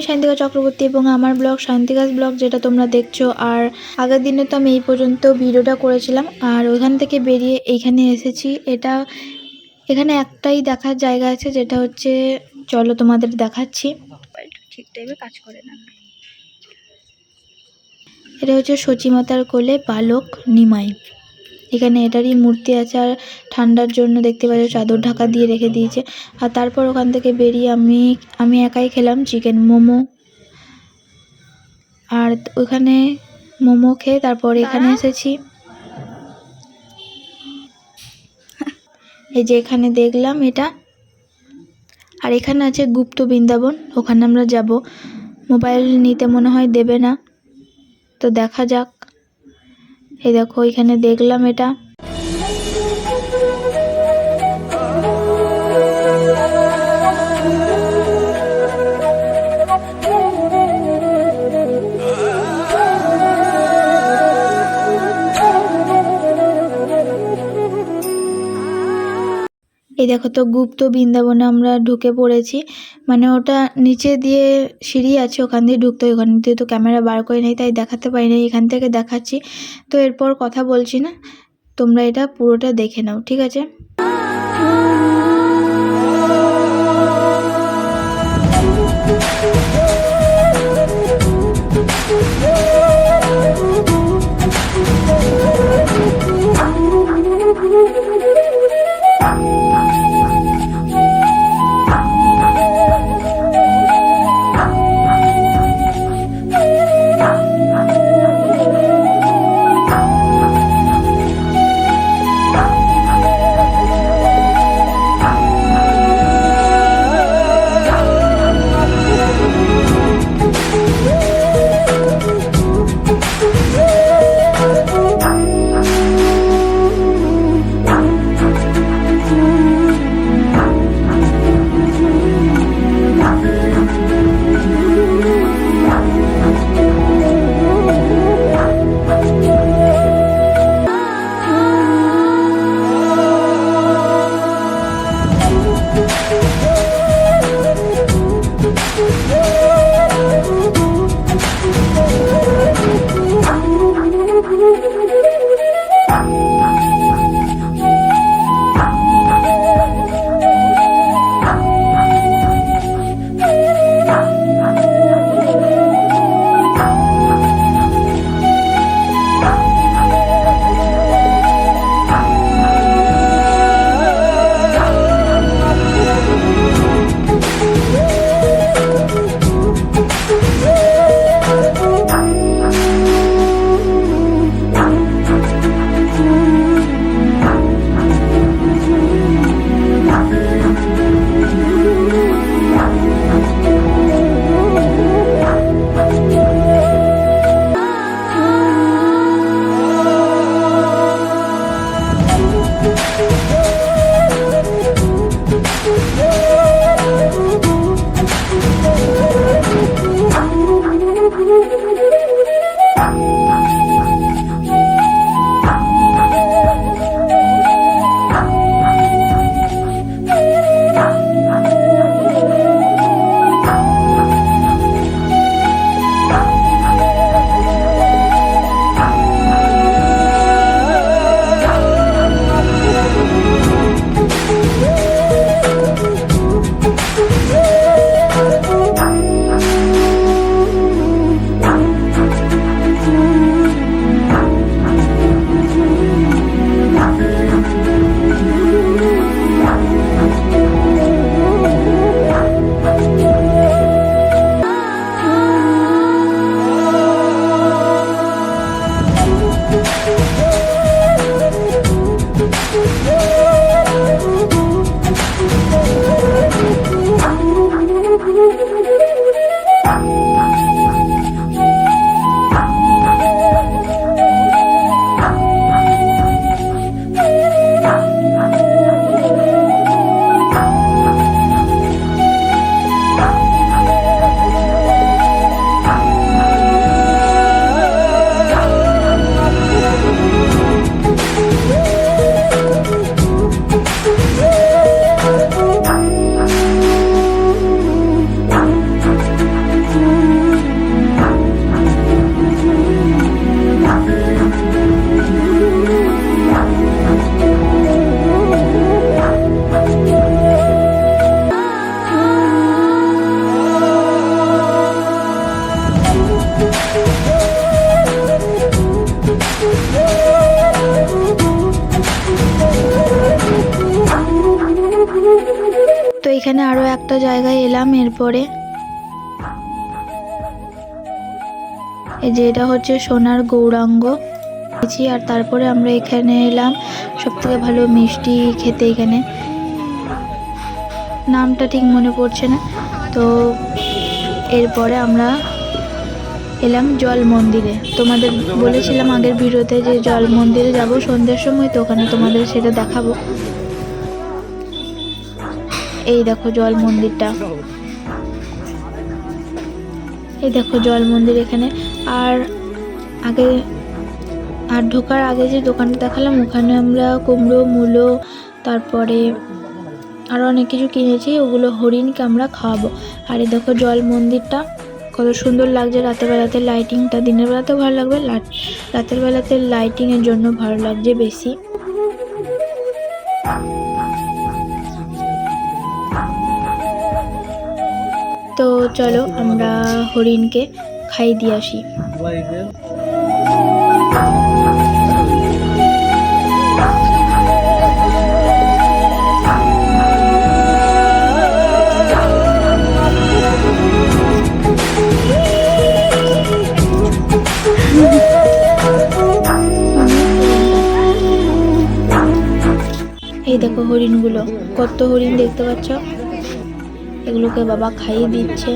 আমি সায়ন্তিকা চক্রবর্তী এবং আমার ব্লগ সায়ন্তিকাস ব্লগ যেটা তোমরা দেখছো। আর আগের দিনে তো আমি এই পর্যন্ত ভিডিওটা করেছিলাম, আর ওইখান থেকে বেরিয়ে এইখানে এসেছি। এখানে একটাই দেখার জায়গা আছে, যেটা হচ্ছে, চলো তোমাদের দেখাচ্ছি। ঠিক টাইমে কাজ করে না। এটা হচ্ছে সচিমাতার কোলে বালক নিমাই। এখানে এটারই মূর্তি আছে, আর ঠান্ডার জন্য দেখতে পাচ্ছ চাদর ঢাকা দিয়ে রেখে দিয়েছে। আর তারপর ওখান থেকে বেরিয়ে আমি একাই খেলাম চিকেন মোমো। আর ওখানে মোমো খেয়ে তারপর এখানে এসেছি। এই যে এখানে দেখলাম এটা। আর এখানে আছে গুপ্ত বৃন্দাবন, ওখানে আমরা যাব। মোবাইল নিতে মনে হয় দেবে না, তো দেখা যাক। এই দেখো এখানে দেখলাম এটা। এই দেখো তো গুপ্ত বৃন্দাবনে আমরা ঢুকে পড়েছি। মানে ওটা নিচে দিয়ে সিঁড়ি আছে, ওখান দিয়ে ঢুকতে হয়। ওখান দিয়ে তো ক্যামেরা বার করে নেই, তাই দেখাতে পারি না। এখান থেকে দেখাচ্ছি। তো এরপর কথা বলছি না, তোমরা এটা পুরোটা দেখে নাও, ঠিক আছে? এখানে আরো একটা জায়গায় এলাম এরপরে। এই যে এটা হচ্ছে সোনার গৌরাঙ্গ। আর তারপরে আমরা এখানে এলাম সব থেকে ভালো মিষ্টি খেতে। এখানে নামটা ঠিক মনে পড়ছে না। তো এরপরে আমরা এলাম জল মন্দিরে। তোমাদের বলেছিলাম আগের ভিডিওতে যে জল মন্দিরে যাব সন্ধ্যের সময়, তো ওখানে তোমাদের সেটা দেখাবো। এই দেখো জল মন্দিরটা, এই দেখো জল মন্দির এখানে। আর ঢোকার আগে যে দোকানটা দেখালাম ওখানে আমরা কুমড়ো, মূলো, তারপরে আরও অনেক কিছু কিনেছি, ওগুলো হরিণকে আমরা খাওয়াবো। আর এই দেখো জল মন্দিরটা কত সুন্দর লাগছে রাতের বেলাতে লাইটিংটা। দিনের বেলাতেও ভালো লাগবে, রাতের বেলাতে লাইটিংয়ের জন্য ভালো লাগছে বেশি। তো চলো আমরা হরিণকে খাইয়ে দিয়ে আসি। এই দেখো হরিণগুলো, কত হরিণ দেখতে পাচ্ছ। এগুলোকে বাবা খাইয়ে দিচ্ছে।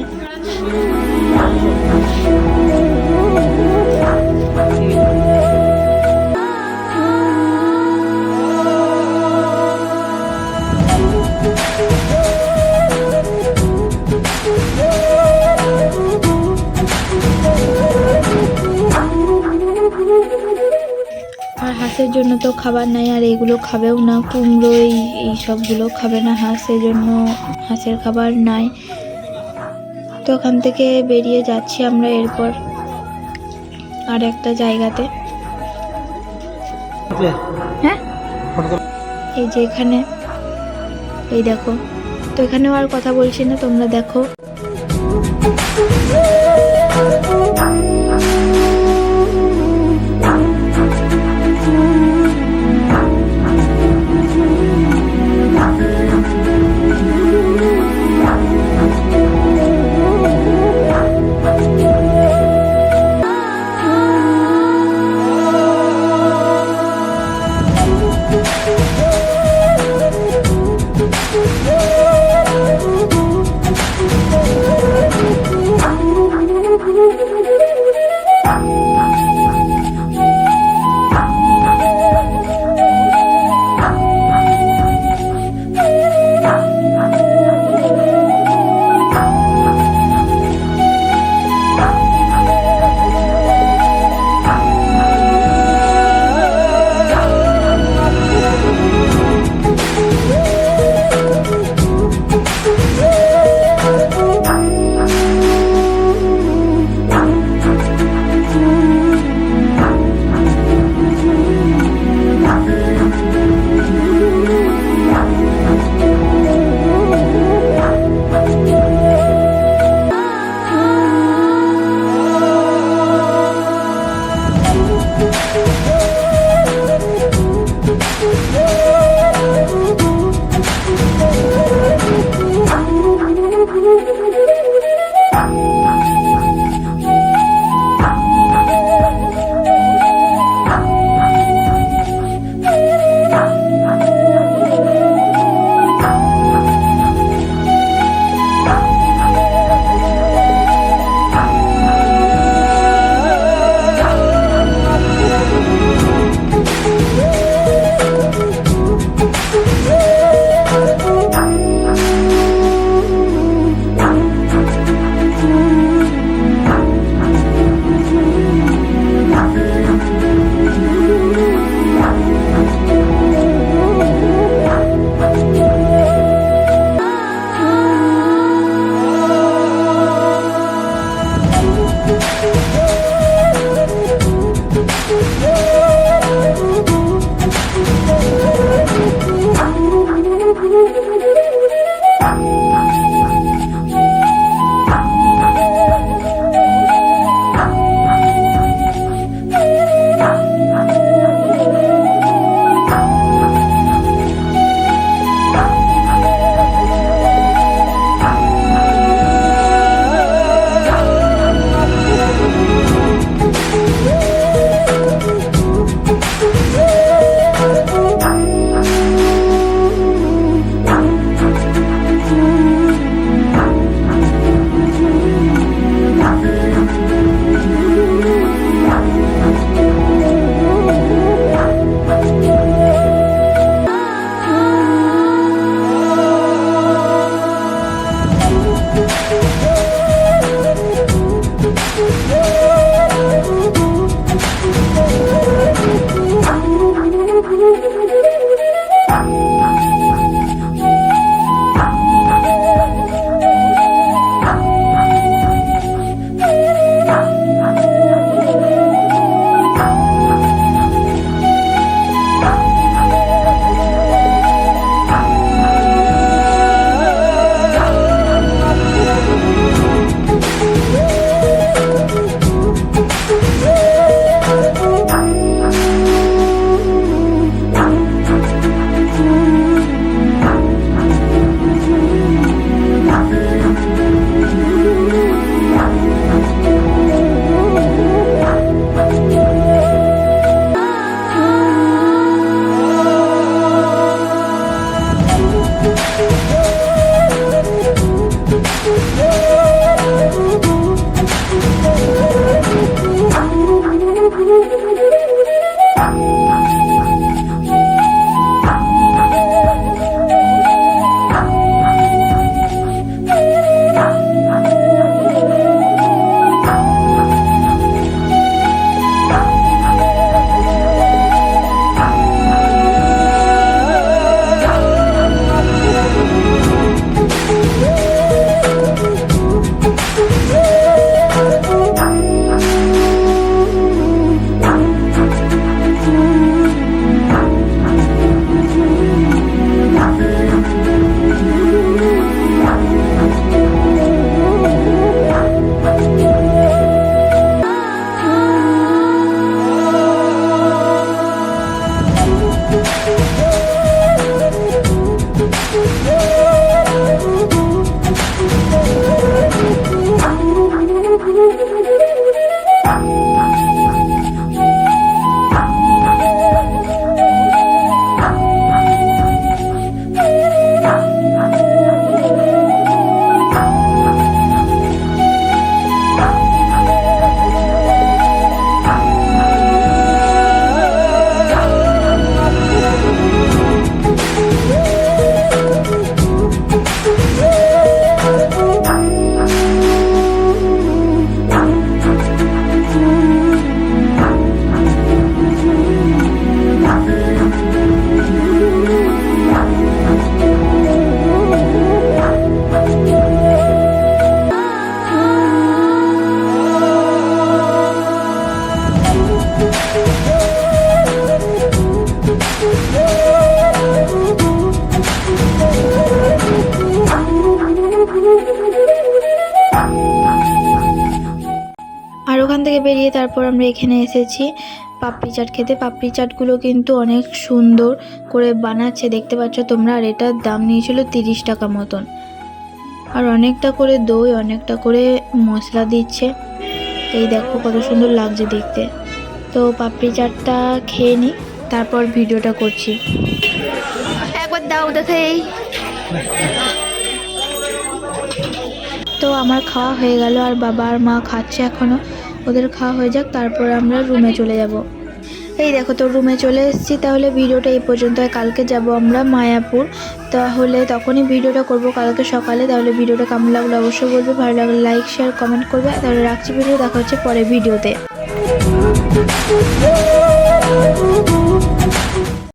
আর হাঁসের জন্য তো খাবার নাই, আর এগুলো খাবেও না। কুমড়ো এই সবগুলো খাবে না হাঁস, এই জন্য হাঁসের খাবার নাই। তো ওখান থেকে বেরিয়ে যাচ্ছি আমরা এরপর আর একটা জায়গাতে। হ্যাঁ এই যে এখানে, এই দেখো। তো এখানেও আর কথা বলছি না, তোমরা দেখো। থেকে বেরিয়ে তারপর আমরা এখানে এসেছি পাপড়ি চাট খেতে। পাপড়ি চাটগুলো কিন্তু অনেক সুন্দর করে বানাচ্ছে, দেখতে পাচ্ছ তোমরা। আর এটার দাম নিয়েছিল 30 টাকা মতন। আর অনেকটা করে দই, অনেকটা করে মশলা দিচ্ছে। এই দেখো কত সুন্দর লাগছে দেখতে। তো পাপড়ি চাটটা খেয়ে নিই, তারপর ভিডিওটা করছি। একবার দাও দেখাই। তো আমার খাওয়া হয়ে গেল, আর বাবা আর মা খাচ্ছে এখনও। ওদের খাওয়া হয়ে যাক, তারপর আমরা রুমে চলে যাব। এই দেখো তো রুমে চলে এসেছি। তাহলে ভিডিওটা এই পর্যন্ত। কালকে যাব আমরা মায়াপুর, তাহলে তখনই ভিডিওটা করব কালকে সকালে। তাহলে ভিডিওটা কেমন লাগলো অবশ্যই বলবে, ভালো লাগলে লাইক শেয়ার কমেন্ট করবে। তাহলে রাখছি ভিডিও, দেখা হচ্ছে পরের ভিডিওতে।